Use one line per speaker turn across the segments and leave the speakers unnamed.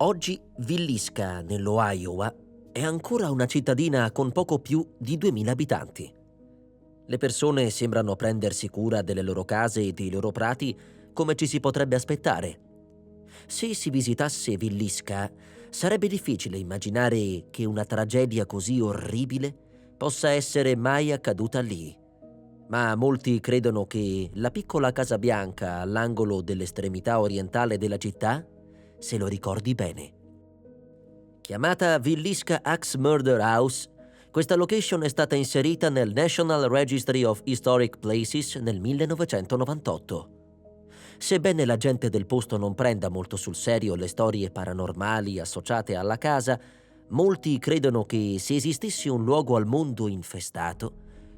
Oggi Villisca, nell'Iowa, è ancora una cittadina con poco più di 2000 abitanti. Le persone sembrano prendersi cura delle loro case e dei loro prati come ci si potrebbe aspettare. Se si visitasse Villisca, sarebbe difficile immaginare che una tragedia così orribile possa essere mai accaduta lì. Ma molti credono che la piccola Casa Bianca all'angolo dell'estremità orientale della città se lo ricordi bene. Chiamata Villisca Axe Murder House, questa location è stata inserita nel National Registry of Historic Places nel 1998. Sebbene la gente del posto non prenda molto sul serio le storie paranormali associate alla casa, molti credono che se esistesse un luogo al mondo infestato,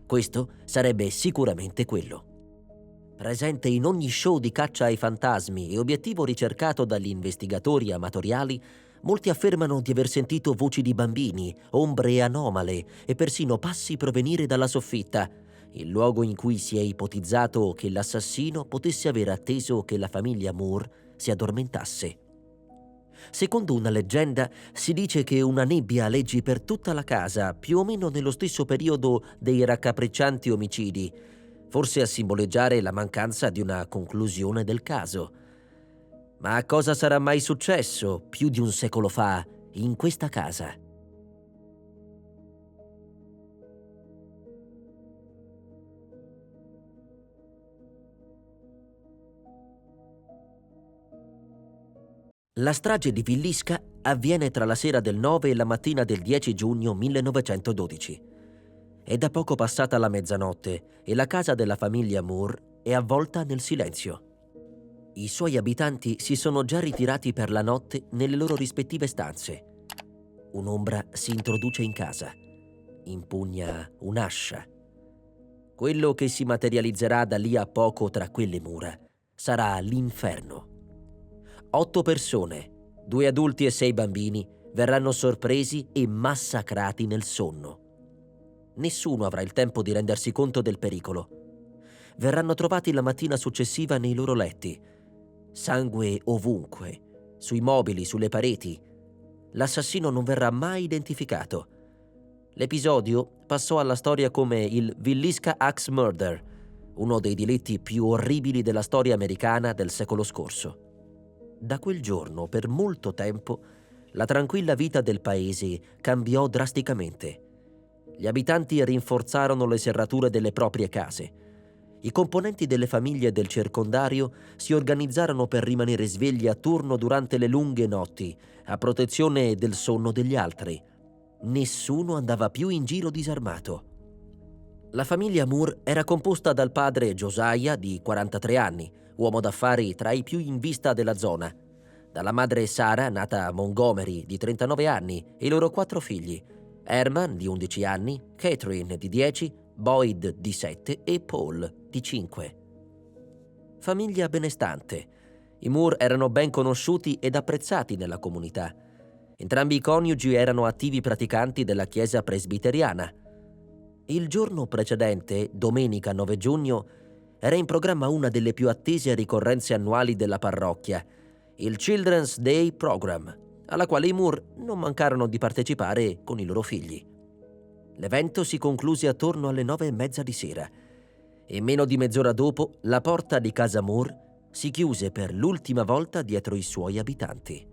questo sarebbe sicuramente quello. Presente in ogni show di caccia ai fantasmi e obiettivo ricercato dagli investigatori amatoriali, molti affermano di aver sentito voci di bambini, ombre anomale e persino passi provenire dalla soffitta, il luogo in cui si è ipotizzato che l'assassino potesse aver atteso che la famiglia Moore si addormentasse. Secondo una leggenda, si dice che una nebbia aleggi per tutta la casa, più o meno nello stesso periodo dei raccapriccianti omicidi, forse a simboleggiare la mancanza di una conclusione del caso. Ma cosa sarà mai successo più di un secolo fa in questa casa? La strage di Villisca avviene tra la sera del 9 e la mattina del 10 giugno 1912. È da poco passata la mezzanotte e la casa della famiglia Moore è avvolta nel silenzio. I suoi abitanti si sono già ritirati per la notte nelle loro rispettive stanze. Un'ombra si introduce in casa. Impugna un'ascia. Quello che si materializzerà da lì a poco tra quelle mura sarà l'inferno. 8 persone, 2 adulti e 6 bambini, verranno sorpresi e massacrati nel sonno. Nessuno avrà il tempo di rendersi conto del pericolo. Verranno trovati la mattina successiva nei loro letti. Sangue ovunque, sui mobili, sulle pareti. L'assassino non verrà mai identificato. L'episodio passò alla storia come il Villisca Axe Murder, uno dei delitti più orribili della storia americana del secolo scorso. Da quel giorno, per molto tempo, la tranquilla vita del paese cambiò drasticamente. Gli abitanti rinforzarono le serrature delle proprie case. I componenti delle famiglie del circondario si organizzarono per rimanere svegli a turno durante le lunghe notti, a protezione del sonno degli altri. Nessuno andava più in giro disarmato. La famiglia Moore era composta dal padre Josiah, di 43 anni, uomo d'affari tra i più in vista della zona, dalla madre Sarah, nata a Montgomery, di 39 anni, e i loro 4 figli, Herman, di 11 anni, Catherine, di 10, Boyd, di 7 e Paul, di 5. Famiglia benestante. I Moore erano ben conosciuti ed apprezzati nella comunità. Entrambi i coniugi erano attivi praticanti della chiesa presbiteriana. Il giorno precedente, domenica 9 giugno, era in programma una delle più attese ricorrenze annuali della parrocchia, il Children's Day Program, alla quale i Moore non mancarono di partecipare con i loro figli. L'evento si concluse attorno alle 9:30 di sera e meno di mezz'ora dopo la porta di casa Moore si chiuse per l'ultima volta dietro i suoi abitanti.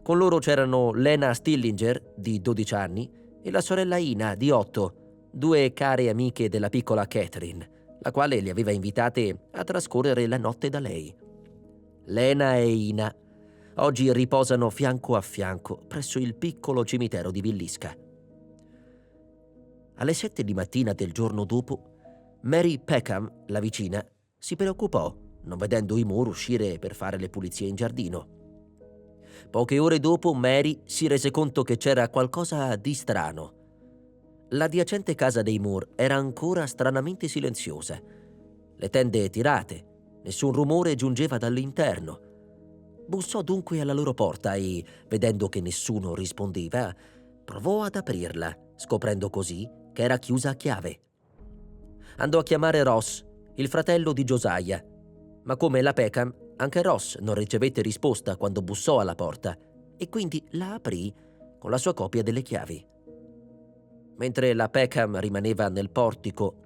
Con loro c'erano Lena Stillinger, di 12 anni, e la sorella Ina, di 8, 2 care amiche della piccola Catherine, la quale li aveva invitate a trascorrere la notte da lei. Lena e Ina oggi riposano fianco a fianco presso il piccolo cimitero di Villisca. Alle 7 di mattina del giorno dopo, Mary Peckham, la vicina, si preoccupò, non vedendo i Moore uscire per fare le pulizie in giardino. Poche ore dopo, Mary si rese conto che c'era qualcosa di strano. L'adiacente casa dei Moore era ancora stranamente silenziosa. Le tende tirate, nessun rumore giungeva dall'interno. Bussò dunque alla loro porta e, vedendo che nessuno rispondeva, provò ad aprirla, scoprendo così che era chiusa a chiave. Andò a chiamare Ross, il fratello di Josiah, ma come la Peckham, anche Ross non ricevette risposta quando bussò alla porta e quindi la aprì con la sua copia delle chiavi. Mentre la Peckham rimaneva nel portico,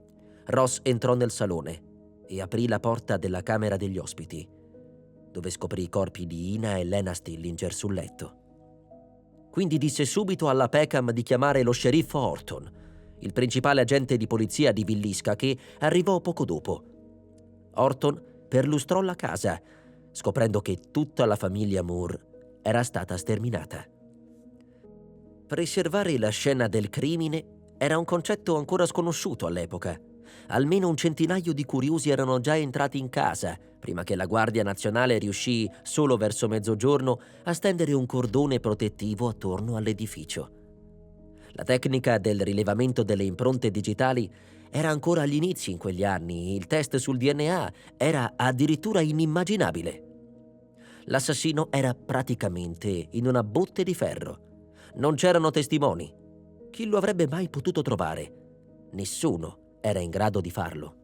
Ross entrò nel salone e aprì la porta della camera degli ospiti, dove scoprì i corpi di Ina e Lena Stillinger sul letto. Quindi disse subito alla Peckham di chiamare lo sceriffo Horton, il principale agente di polizia di Villisca, che arrivò poco dopo. Horton perlustrò la casa, scoprendo che tutta la famiglia Moore era stata sterminata. Preservare la scena del crimine era un concetto ancora sconosciuto all'epoca. Almeno un centinaio di curiosi erano già entrati in casa prima che la Guardia Nazionale riuscì, solo verso mezzogiorno, a stendere un cordone protettivo attorno all'edificio. La tecnica del rilevamento delle impronte digitali era ancora agli inizi in quegli anni. Il test sul DNA era addirittura inimmaginabile. L'assassino era praticamente in una botte di ferro. Non c'erano testimoni. Chi lo avrebbe mai potuto trovare? Nessuno era in grado di farlo.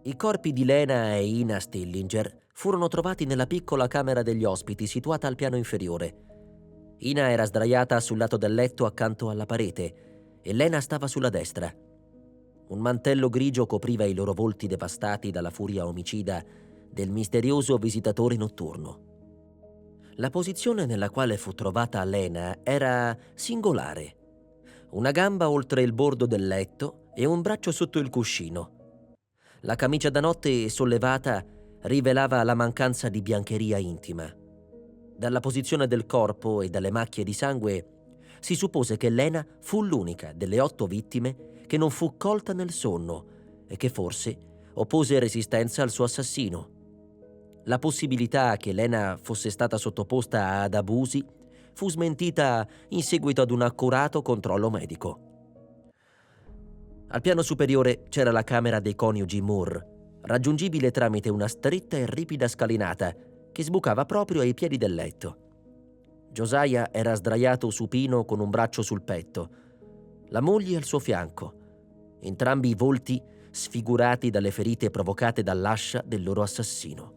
I corpi di Lena e Ina Stillinger furono trovati nella piccola camera degli ospiti situata al piano inferiore. Ina era sdraiata sul lato del letto accanto alla parete e Lena stava sulla destra. Un mantello grigio copriva i loro volti devastati dalla furia omicida del misterioso visitatore notturno. La posizione nella quale fu trovata Lena era singolare. Una gamba oltre il bordo del letto e un braccio sotto il cuscino. La camicia da notte sollevata rivelava la mancanza di biancheria intima. Dalla posizione del corpo e dalle macchie di sangue si suppose che Lena fu l'unica delle 8 vittime che non fu colta nel sonno e che forse oppose resistenza al suo assassino. La possibilità che Lena fosse stata sottoposta ad abusi fu smentita in seguito ad un accurato controllo medico. Al piano superiore c'era la camera dei coniugi Moore, raggiungibile tramite una stretta e ripida scalinata che sbucava proprio ai piedi del letto. Josiah era sdraiato supino con un braccio sul petto, la moglie al suo fianco, entrambi i volti sfigurati dalle ferite provocate dall'ascia del loro assassino.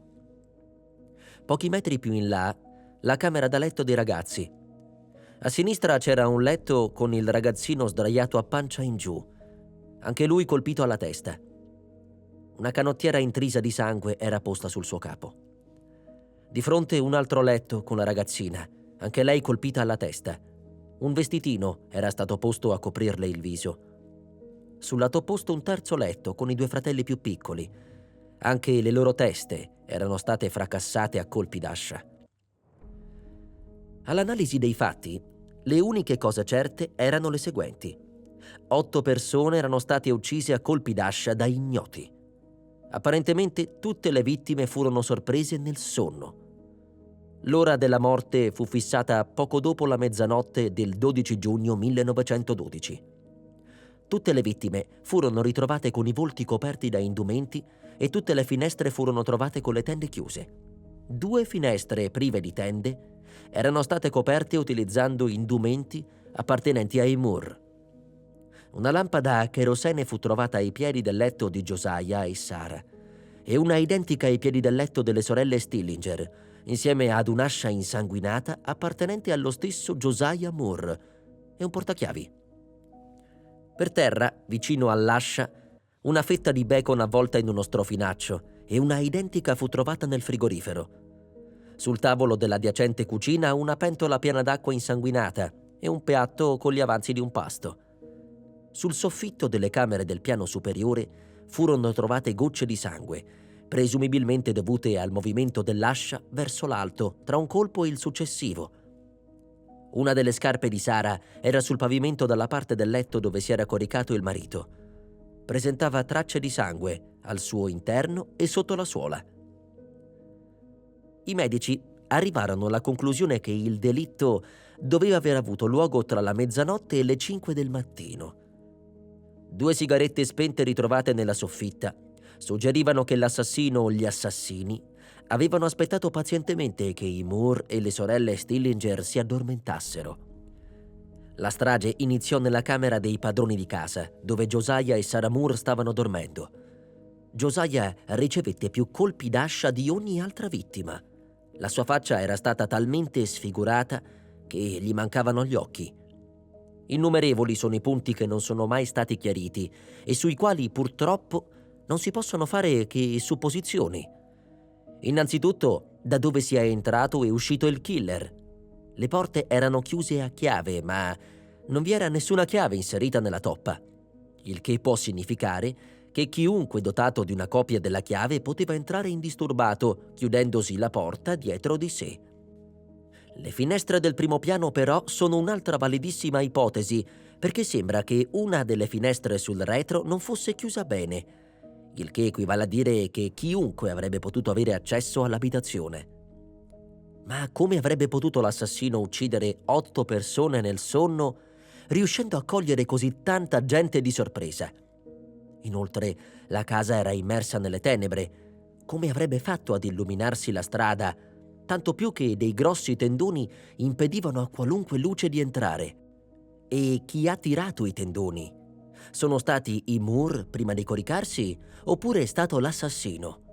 Pochi metri più in là, la camera da letto dei ragazzi. A sinistra c'era un letto con il ragazzino sdraiato a pancia in giù, anche lui colpito alla testa. Una canottiera intrisa di sangue era posta sul suo capo. Di fronte un altro letto con la ragazzina, anche lei colpita alla testa. Un vestitino era stato posto a coprirle il viso. Sul lato opposto un terzo letto con i 2 fratelli più piccoli. Anche le loro teste erano state fracassate a colpi d'ascia. All'analisi dei fatti, le uniche cose certe erano le seguenti. 8 persone erano state uccise a colpi d'ascia da ignoti. Apparentemente tutte le vittime furono sorprese nel sonno. L'ora della morte fu fissata poco dopo la mezzanotte del 12 giugno 1912. Tutte le vittime furono ritrovate con i volti coperti da indumenti e tutte le finestre furono trovate con le tende chiuse. 2 finestre prive di tende erano state coperte utilizzando indumenti appartenenti ai Moore. Una lampada a cherosene fu trovata ai piedi del letto di Josiah e Sarah e una identica ai piedi del letto delle sorelle Stillinger, insieme ad un'ascia insanguinata appartenente allo stesso Josiah Moore e un portachiavi. Per terra, vicino all'ascia, una fetta di bacon avvolta in uno strofinaccio e una identica fu trovata nel frigorifero. Sul tavolo dell'adiacente cucina una pentola piena d'acqua insanguinata e un piatto con gli avanzi di un pasto. Sul soffitto delle camere del piano superiore furono trovate gocce di sangue, presumibilmente dovute al movimento dell'ascia verso l'alto tra un colpo e il successivo. Una delle scarpe di Sarah era sul pavimento dalla parte del letto dove si era coricato il marito. Presentava tracce di sangue al suo interno e sotto la suola. I medici arrivarono alla conclusione che il delitto doveva aver avuto luogo tra la mezzanotte e le 5 del mattino. 2 sigarette spente ritrovate nella soffitta suggerivano che l'assassino o gli assassini avevano aspettato pazientemente che i Moore e le sorelle Stillinger si addormentassero. La strage iniziò nella camera dei padroni di casa, dove Josiah e Sarah Moore stavano dormendo. Josiah ricevette più colpi d'ascia di ogni altra vittima. La sua faccia era stata talmente sfigurata che gli mancavano gli occhi. Innumerevoli sono i punti che non sono mai stati chiariti e sui quali purtroppo non si possono fare che supposizioni. Innanzitutto, da dove sia entrato e uscito il killer. Le porte erano chiuse a chiave, ma non vi era nessuna chiave inserita nella toppa, il che può significare che chiunque dotato di una copia della chiave poteva entrare indisturbato, chiudendosi la porta dietro di sé. Le finestre del primo piano però sono un'altra validissima ipotesi, perché sembra che una delle finestre sul retro non fosse chiusa bene, il che equivale a dire che chiunque avrebbe potuto avere accesso all'abitazione. Ma come avrebbe potuto l'assassino uccidere 8 persone nel sonno, riuscendo a cogliere così tanta gente di sorpresa? Inoltre, la casa era immersa nelle tenebre. Come avrebbe fatto ad illuminarsi la strada, tanto più che dei grossi tendoni impedivano a qualunque luce di entrare? E chi ha tirato i tendoni? Sono stati i Moore prima di coricarsi, oppure è stato l'assassino?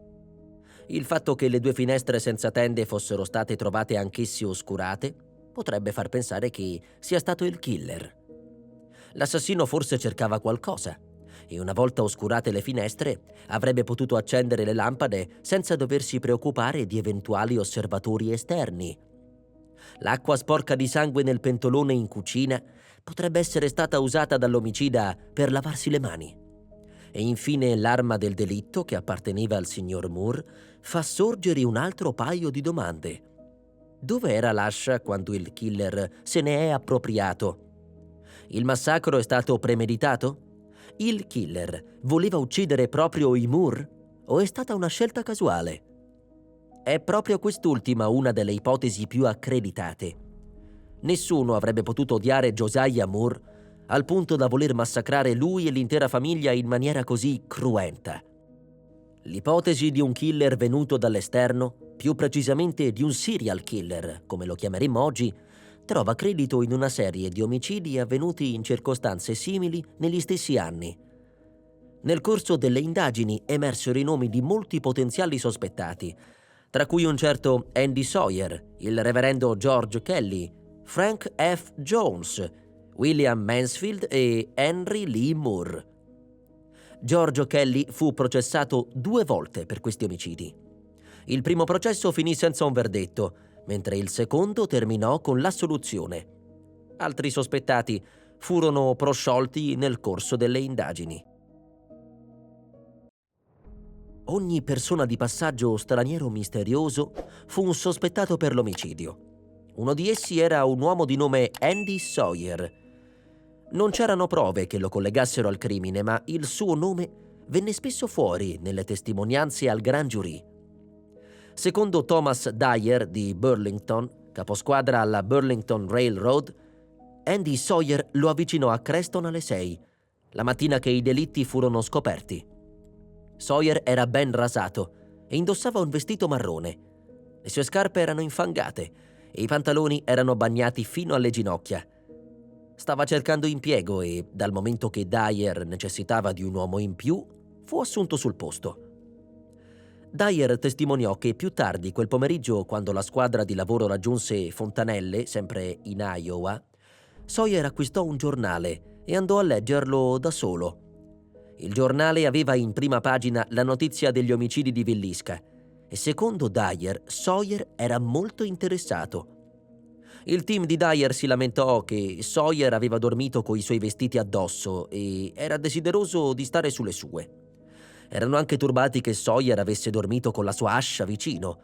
Il fatto che le 2 finestre senza tende fossero state trovate anch'esse oscurate potrebbe far pensare che sia stato il killer. L'assassino forse cercava qualcosa e una volta oscurate le finestre avrebbe potuto accendere le lampade senza doversi preoccupare di eventuali osservatori esterni. L'acqua sporca di sangue nel pentolone in cucina potrebbe essere stata usata dall'omicida per lavarsi le mani. E infine l'arma del delitto, che apparteneva al signor Moore, fa sorgere un altro paio di domande. Dove era l'ascia quando il killer se ne è appropriato? Il massacro è stato premeditato? Il killer voleva uccidere proprio i Moore? O è stata una scelta casuale? È proprio quest'ultima una delle ipotesi più accreditate. Nessuno avrebbe potuto odiare Josiah Moore al punto da voler massacrare lui e l'intera famiglia in maniera così cruenta. L'ipotesi di un killer venuto dall'esterno, più precisamente di un serial killer, come lo chiameremmo oggi, trova credito in una serie di omicidi avvenuti in circostanze simili negli stessi anni. Nel corso delle indagini emersero i nomi di molti potenziali sospettati, tra cui un certo Andy Sawyer, il reverendo George Kelly, Frank F. Jones, William Mansfield e Henry Lee Moore. Giorgio Kelly fu processato 2 volte per questi omicidi. Il primo processo finì senza un verdetto, mentre il secondo terminò con l'assoluzione. Altri sospettati furono prosciolti nel corso delle indagini. Ogni persona di passaggio straniero misterioso fu un sospettato per l'omicidio. Uno di essi era un uomo di nome Andy Sawyer. Non c'erano prove che lo collegassero al crimine, ma il suo nome venne spesso fuori nelle testimonianze al grand jury. Secondo Thomas Dyer di Burlington, caposquadra alla Burlington Railroad, Andy Sawyer lo avvicinò a Creston alle 6, la mattina che i delitti furono scoperti. Sawyer era ben rasato e indossava un vestito marrone. Le sue scarpe erano infangate e i pantaloni erano bagnati fino alle ginocchia. Stava cercando impiego e, dal momento che Dyer necessitava di un uomo in più, fu assunto sul posto. Dyer testimoniò che più tardi quel pomeriggio, quando la squadra di lavoro raggiunse Fontanelle, sempre in Iowa, Sawyer acquistò un giornale e andò a leggerlo da solo. Il giornale aveva in prima pagina la notizia degli omicidi di Villisca e, secondo Dyer, Sawyer era molto interessato. Il team di Dyer si lamentò che Sawyer aveva dormito coi suoi vestiti addosso e era desideroso di stare sulle sue. Erano anche turbati che Sawyer avesse dormito con la sua ascia vicino.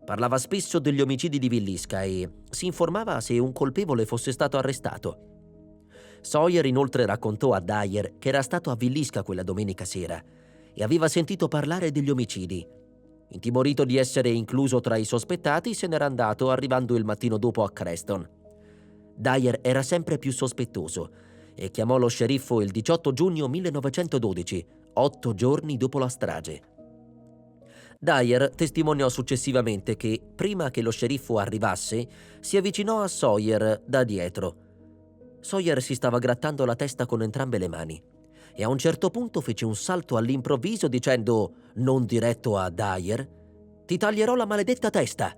Parlava spesso degli omicidi di Villisca e si informava se un colpevole fosse stato arrestato. Sawyer inoltre raccontò a Dyer che era stato a Villisca quella domenica sera e aveva sentito parlare degli omicidi. Intimorito di essere incluso tra i sospettati, se n'era andato, arrivando il mattino dopo a Creston. Dyer era sempre più sospettoso e chiamò lo sceriffo il 18 giugno 1912, 8 giorni dopo la strage. Dyer testimoniò successivamente che, prima che lo sceriffo arrivasse, si avvicinò a Sawyer da dietro. Sawyer si stava grattando la testa con entrambe le mani e a un certo punto fece un salto all'improvviso dicendo, non diretto a Dyer, «Ti taglierò la maledetta testa!»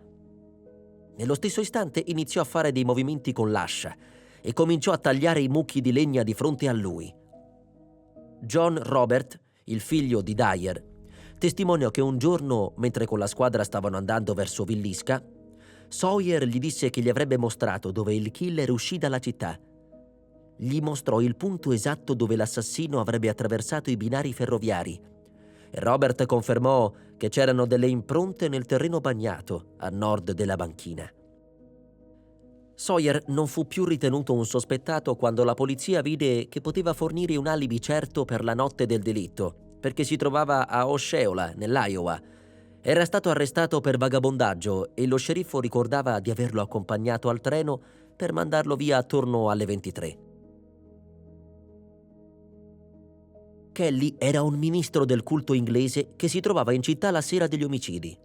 Nello stesso istante iniziò a fare dei movimenti con l'ascia e cominciò a tagliare i mucchi di legna di fronte a lui. John Robert, il figlio di Dyer, testimoniò che un giorno, mentre con la squadra stavano andando verso Villisca, Sawyer gli disse che gli avrebbe mostrato dove il killer uscì dalla città. Gli mostrò il punto esatto dove l'assassino avrebbe attraversato i binari ferroviari e Robert confermò che c'erano delle impronte nel terreno bagnato a nord della banchina. Sawyer non fu più ritenuto un sospettato quando la polizia vide che poteva fornire un alibi certo per la notte del delitto, perché si trovava a Osceola, nell'Iowa. Era stato arrestato per vagabondaggio e lo sceriffo ricordava di averlo accompagnato al treno per mandarlo via attorno alle 23. Kelly era un ministro del culto inglese che si trovava in città la sera degli omicidi.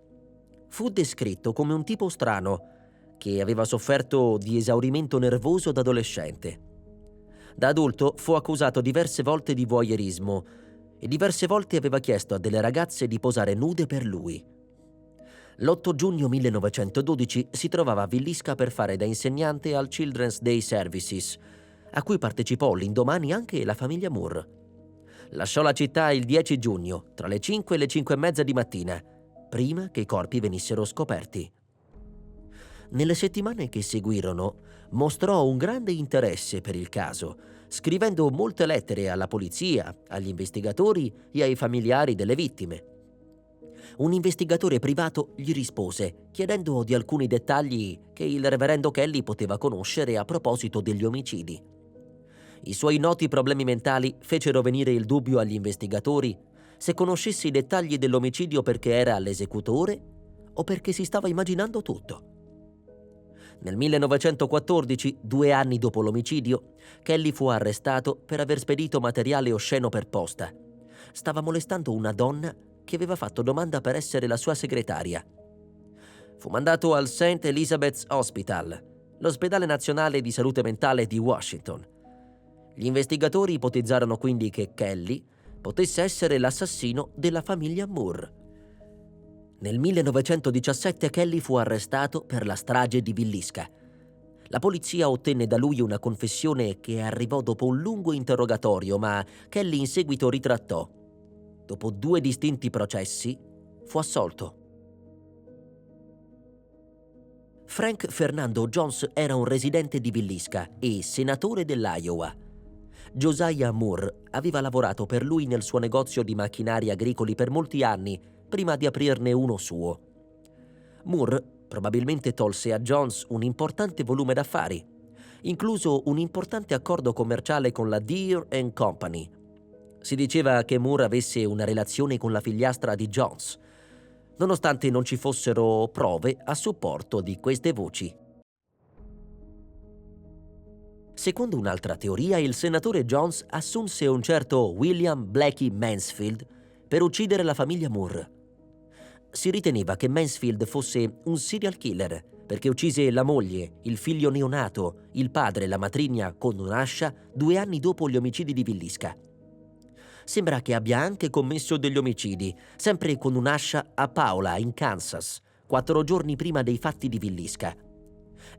Fu descritto come un tipo strano che aveva sofferto di esaurimento nervoso da adolescente. Da adulto fu accusato diverse volte di voyeurismo e diverse volte aveva chiesto a delle ragazze di posare nude per lui. L'8 giugno 1912 si trovava a Villisca per fare da insegnante al Children's Day Services, a cui partecipò l'indomani anche la famiglia Moore. Lasciò la città il 10 giugno, tra le 5 e le 5:30 di mattina, prima che i corpi venissero scoperti. Nelle settimane che seguirono, mostrò un grande interesse per il caso, scrivendo molte lettere alla polizia, agli investigatori e ai familiari delle vittime. Un investigatore privato gli rispose, chiedendo di alcuni dettagli che il reverendo Kelly poteva conoscere a proposito degli omicidi. I suoi noti problemi mentali fecero venire il dubbio agli investigatori se conoscesse i dettagli dell'omicidio perché era l'esecutore o perché si stava immaginando tutto. Nel 1914, 2 anni dopo l'omicidio, Kelly fu arrestato per aver spedito materiale osceno per posta. Stava molestando una donna che aveva fatto domanda per essere la sua segretaria. Fu mandato al St. Elizabeth's Hospital, l'ospedale nazionale di salute mentale di Washington. Gli investigatori ipotizzarono quindi che Kelly potesse essere l'assassino della famiglia Moore. Nel 1917 Kelly fu arrestato per la strage di Villisca. La polizia ottenne da lui una confessione che arrivò dopo un lungo interrogatorio, ma Kelly in seguito ritrattò. Dopo 2 distinti processi, fu assolto. Frank Fernando Jones era un residente di Villisca e senatore dell'Iowa. Josiah Moore aveva lavorato per lui nel suo negozio di macchinari agricoli per molti anni, prima di aprirne uno suo. Moore probabilmente tolse a Jones un importante volume d'affari, incluso un importante accordo commerciale con la Deere & Company. Si diceva che Moore avesse una relazione con la figliastra di Jones, nonostante non ci fossero prove a supporto di queste voci. Secondo un'altra teoria, il senatore Jones assunse un certo William Blackie Mansfield per uccidere la famiglia Moore. Si riteneva che Mansfield fosse un serial killer perché uccise la moglie, il figlio neonato, il padre e la matrigna con un'ascia 2 anni dopo gli omicidi di Villisca. Sembra che abbia anche commesso degli omicidi, sempre con un'ascia a Paola, in Kansas, 4 giorni prima dei fatti di Villisca.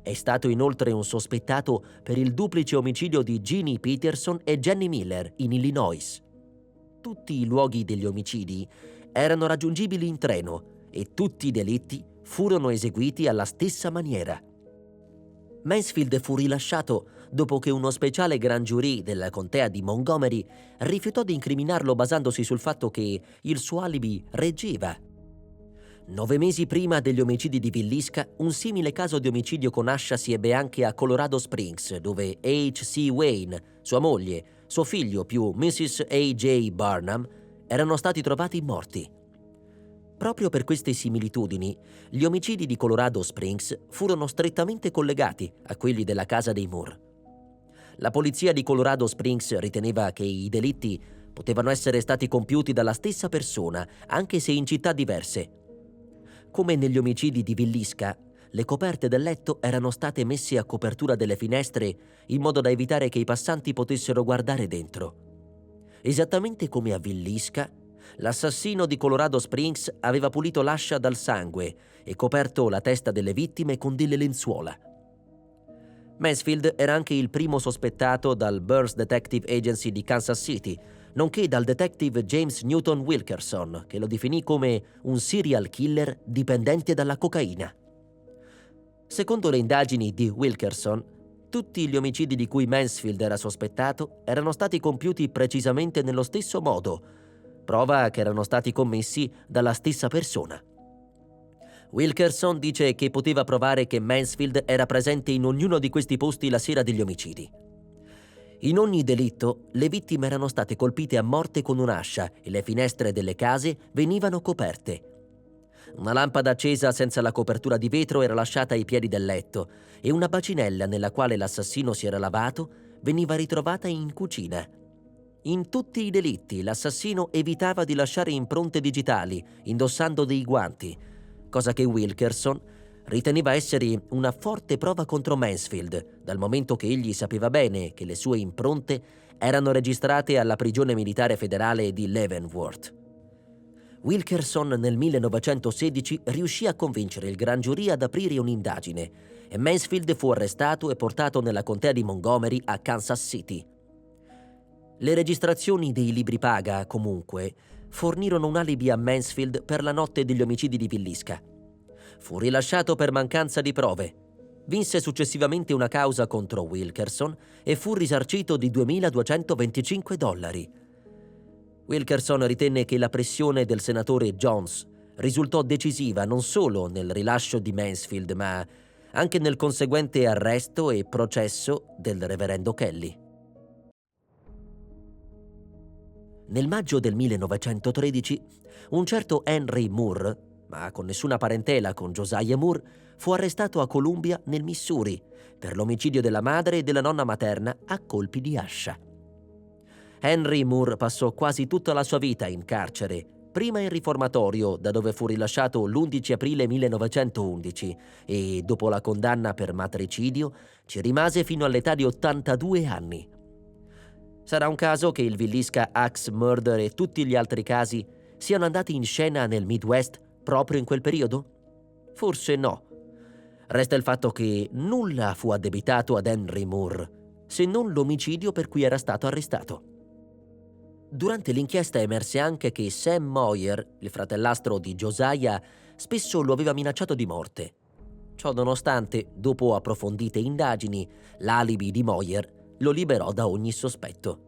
È stato inoltre un sospettato per il duplice omicidio di Jeannie Peterson e Jenny Miller, in Illinois. Tutti i luoghi degli omicidi erano raggiungibili in treno e tutti i delitti furono eseguiti alla stessa maniera. Mansfield fu rilasciato dopo che uno speciale grand jury della contea di Montgomery rifiutò di incriminarlo basandosi sul fatto che il suo alibi reggeva. 9 mesi prima degli omicidi di Villisca, un simile caso di omicidio con ascia si ebbe anche a Colorado Springs, dove H.C. Wayne, sua moglie, suo figlio più Mrs. A.J. Barnum erano stati trovati morti. Proprio per queste similitudini, gli omicidi di Colorado Springs furono strettamente collegati a quelli della casa dei Moore. La polizia di Colorado Springs riteneva che i delitti potevano essere stati compiuti dalla stessa persona, anche se in città diverse. Come negli omicidi di Villisca, le coperte del letto erano state messe a copertura delle finestre in modo da evitare che i passanti potessero guardare dentro. Esattamente come a Villisca, L'assassino di Colorado Springs aveva pulito l'ascia dal sangue e coperto la testa delle vittime con delle lenzuola. Mansfield era anche il primo sospettato dal Burns Detective Agency di Kansas City, nonché dal detective James Newton Wilkerson, che lo definì come un serial killer dipendente dalla cocaina. Secondo le indagini di Wilkerson, tutti gli omicidi di cui Mansfield era sospettato erano stati compiuti precisamente nello stesso modo, prova che erano stati commessi dalla stessa persona. Wilkerson dice che poteva provare che Mansfield era presente in ognuno di questi posti la sera degli omicidi. In ogni delitto, le vittime erano state colpite a morte con un'ascia e le finestre delle case venivano coperte. Una lampada accesa senza la copertura di vetro era lasciata ai piedi del letto e una bacinella nella quale l'assassino si era lavato veniva ritrovata in cucina. In tutti i delitti l'assassino evitava di lasciare impronte digitali, indossando dei guanti, cosa che Wilkerson riteneva essere una forte prova contro Mansfield, dal momento che egli sapeva bene che le sue impronte erano registrate alla prigione militare federale di Leavenworth. Wilkerson nel 1916 riuscì a convincere il gran giurì ad aprire un'indagine e Mansfield fu arrestato e portato nella contea di Montgomery a Kansas City. Le registrazioni dei libri paga, comunque, fornirono un alibi a Mansfield per la notte degli omicidi di Villisca. Fu rilasciato per mancanza di prove. Vinse successivamente una causa contro Wilkerson e fu risarcito di $2.225. Wilkerson ritenne che la pressione del senatore Jones risultò decisiva non solo nel rilascio di Mansfield, ma anche nel conseguente arresto e processo del reverendo Kelly. Nel maggio del 1913, un certo Henry Moore, ma con nessuna parentela con Josiah Moore, fu arrestato a Columbia, nel Missouri, per l'omicidio della madre e della nonna materna a colpi di ascia. Henry Moore passò quasi tutta la sua vita in carcere, prima in riformatorio, da dove fu rilasciato l'11 aprile 1911, e dopo la condanna per matricidio ci rimase fino all'età di 82 anni. Sarà un caso che il Villisca Axe Murder e tutti gli altri casi siano andati in scena nel Midwest proprio in quel periodo? Forse no. Resta il fatto che nulla fu addebitato ad Henry Moore, se non l'omicidio per cui era stato arrestato. Durante l'inchiesta emerse anche che Sam Moyer, il fratellastro di Josiah, spesso lo aveva minacciato di morte. Ciò nonostante, dopo approfondite indagini, l'alibi di Moyer lo liberò da ogni sospetto.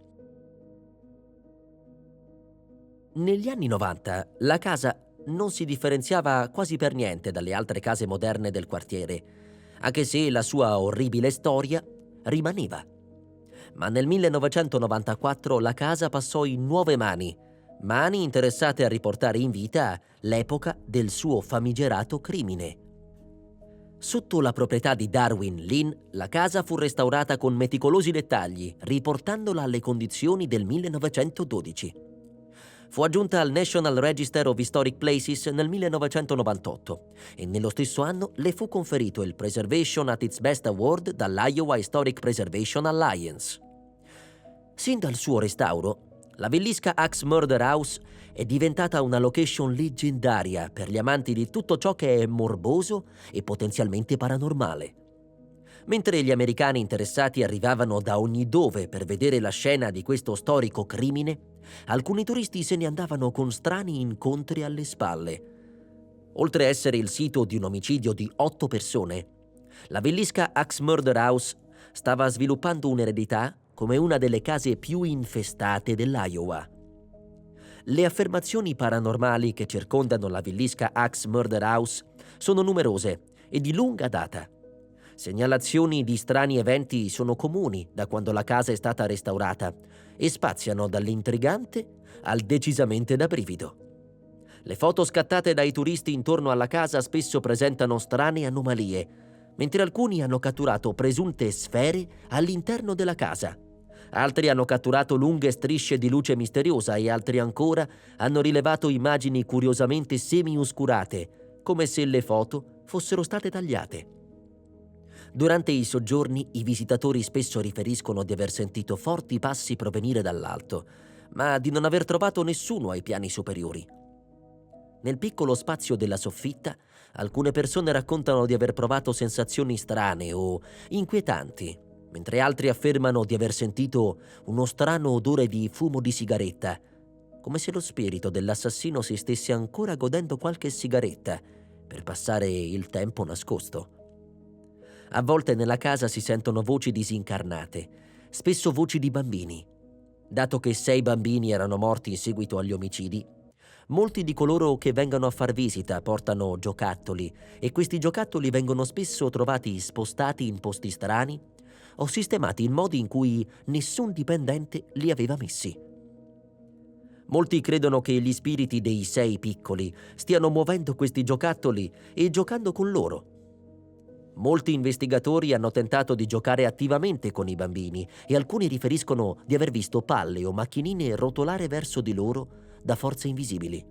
Negli anni 90 la casa non si differenziava quasi per niente dalle altre case moderne del quartiere, anche se la sua orribile storia rimaneva. Ma nel 1994 la casa passò in nuove mani interessate a riportare in vita l'epoca del suo famigerato crimine. Sotto la proprietà di Darwin Lynn, la casa fu restaurata con meticolosi dettagli, riportandola alle condizioni del 1912. Fu aggiunta al National Register of Historic Places nel 1998 e nello stesso anno le fu conferito il Preservation at its Best Award dall'Iowa Historic Preservation Alliance. Sin dal suo restauro, la Villisca Axe Murder House è diventata una location leggendaria per gli amanti di tutto ciò che è morboso e potenzialmente paranormale. Mentre gli americani interessati arrivavano da ogni dove per vedere la scena di questo storico crimine, alcuni turisti se ne andavano con strani incontri alle spalle. Oltre a essere il sito di un omicidio di 8 persone, la Villisca Axe Murder House stava sviluppando un'eredità come una delle case più infestate dell'Iowa. Le affermazioni paranormali che circondano la Villisca Axe Murder House sono numerose e di lunga data. Segnalazioni di strani eventi sono comuni da quando la casa è stata restaurata e spaziano dall'intrigante al decisamente da brivido. Le foto scattate dai turisti intorno alla casa spesso presentano strane anomalie, mentre alcuni hanno catturato presunte sfere all'interno della casa. Altri hanno catturato lunghe strisce di luce misteriosa e altri ancora hanno rilevato immagini curiosamente semi-oscurate, come se le foto fossero state tagliate. Durante i soggiorni i visitatori spesso riferiscono di aver sentito forti passi provenire dall'alto, ma di non aver trovato nessuno ai piani superiori. Nel piccolo spazio della soffitta, alcune persone raccontano di aver provato sensazioni strane o inquietanti, mentre altri affermano di aver sentito uno strano odore di fumo di sigaretta, come se lo spirito dell'assassino si stesse ancora godendo qualche sigaretta per passare il tempo nascosto. A volte nella casa si sentono voci disincarnate, spesso voci di bambini. Dato che 6 bambini erano morti in seguito agli omicidi, molti di coloro che vengono a far visita portano giocattoli e questi giocattoli vengono spesso trovati spostati in posti strani o sistemati in modi in cui nessun dipendente li aveva messi. Molti credono che gli spiriti dei 6 piccoli stiano muovendo questi giocattoli e giocando con loro. Molti investigatori hanno tentato di giocare attivamente con i bambini e alcuni riferiscono di aver visto palle o macchinine rotolare verso di loro da forze invisibili.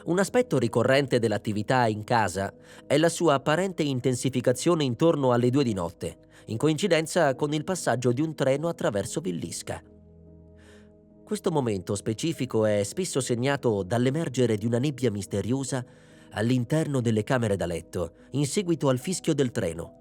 Un aspetto ricorrente dell'attività in casa è la sua apparente intensificazione intorno alle 2 di notte, in coincidenza con il passaggio di un treno attraverso Villisca. Questo momento specifico è spesso segnato dall'emergere di una nebbia misteriosa all'interno delle camere da letto, in seguito al fischio del treno.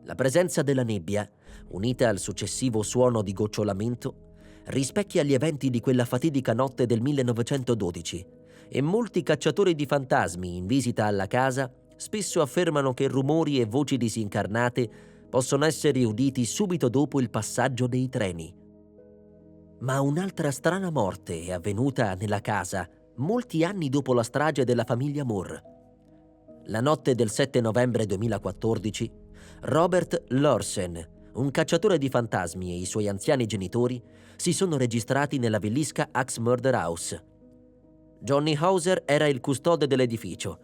La presenza della nebbia, unita al successivo suono di gocciolamento, rispecchia gli eventi di quella fatidica notte del 1912 e molti cacciatori di fantasmi in visita alla casa spesso affermano che rumori e voci disincarnate possono essere uditi subito dopo il passaggio dei treni. Ma un'altra strana morte è avvenuta nella casa molti anni dopo la strage della famiglia Moore. La notte del 7 novembre 2014, Robert Lorsen, un cacciatore di fantasmi, e i suoi anziani genitori si sono registrati nella Villisca Axe Murder House. Johnny Hauser era il custode dell'edificio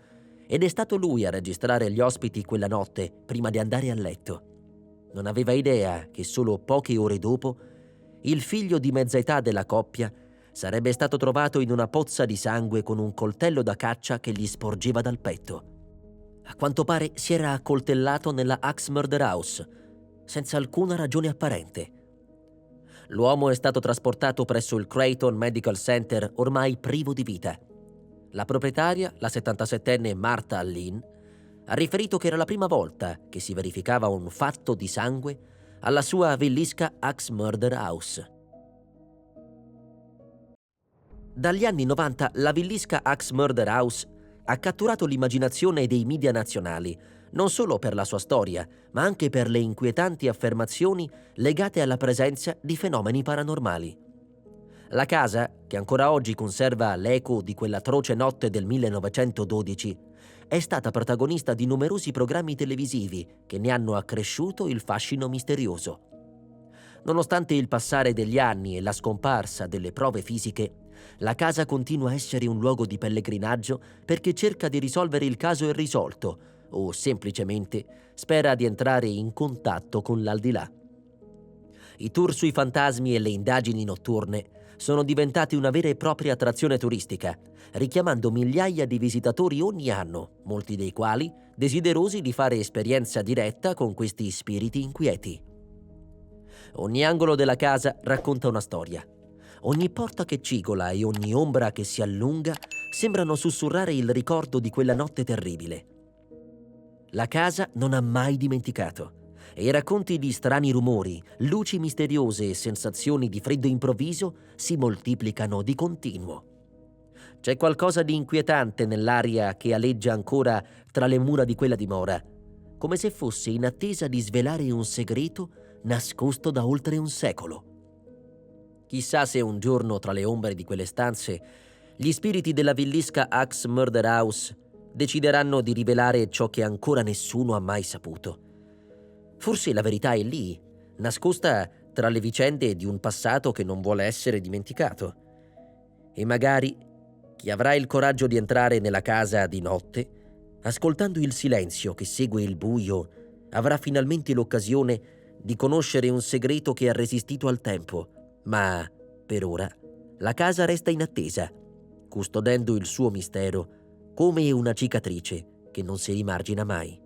ed è stato lui a registrare gli ospiti quella notte prima di andare a letto. Non aveva idea che solo poche ore dopo il figlio di mezza età della coppia sarebbe stato trovato in una pozza di sangue con un coltello da caccia che gli sporgeva dal petto. A quanto pare si era accoltellato nella Axe Murder House, senza alcuna ragione apparente. L'uomo è stato trasportato presso il Creighton Medical Center ormai privo di vita. La proprietaria, la 77enne Martha Allin, ha riferito che era la prima volta che si verificava un fatto di sangue alla sua Villisca Axe Murder House. Dagli anni 90 la Villisca Axe Murder House ha catturato l'immaginazione dei media nazionali, non solo per la sua storia, ma anche per le inquietanti affermazioni legate alla presenza di fenomeni paranormali. La casa, che ancora oggi conserva l'eco di quell'atroce notte del 1912, è stata protagonista di numerosi programmi televisivi che ne hanno accresciuto il fascino misterioso. Nonostante il passare degli anni e la scomparsa delle prove fisiche, la casa continua a essere un luogo di pellegrinaggio perché cerca di risolvere il caso irrisolto o semplicemente spera di entrare in contatto con l'aldilà. I tour sui fantasmi e le indagini notturne sono diventati una vera e propria attrazione turistica, richiamando migliaia di visitatori ogni anno, molti dei quali desiderosi di fare esperienza diretta con questi spiriti inquieti. Ogni angolo della casa racconta una storia. Ogni porta che cigola e ogni ombra che si allunga sembrano sussurrare il ricordo di quella notte terribile. La casa non ha mai dimenticato e i racconti di strani rumori, luci misteriose e sensazioni di freddo improvviso si moltiplicano di continuo. C'è qualcosa di inquietante nell'aria che aleggia ancora tra le mura di quella dimora, come se fosse in attesa di svelare un segreto nascosto da oltre un secolo. Chissà se un giorno tra le ombre di quelle stanze gli spiriti della Villisca Axe Murder House decideranno di rivelare ciò che ancora nessuno ha mai saputo. Forse la verità è lì, nascosta tra le vicende di un passato che non vuole essere dimenticato. E magari chi avrà il coraggio di entrare nella casa di notte, ascoltando il silenzio che segue il buio, avrà finalmente l'occasione di conoscere un segreto che ha resistito al tempo. Ma, per ora, la casa resta in attesa, custodendo il suo mistero come una cicatrice che non si rimargina mai.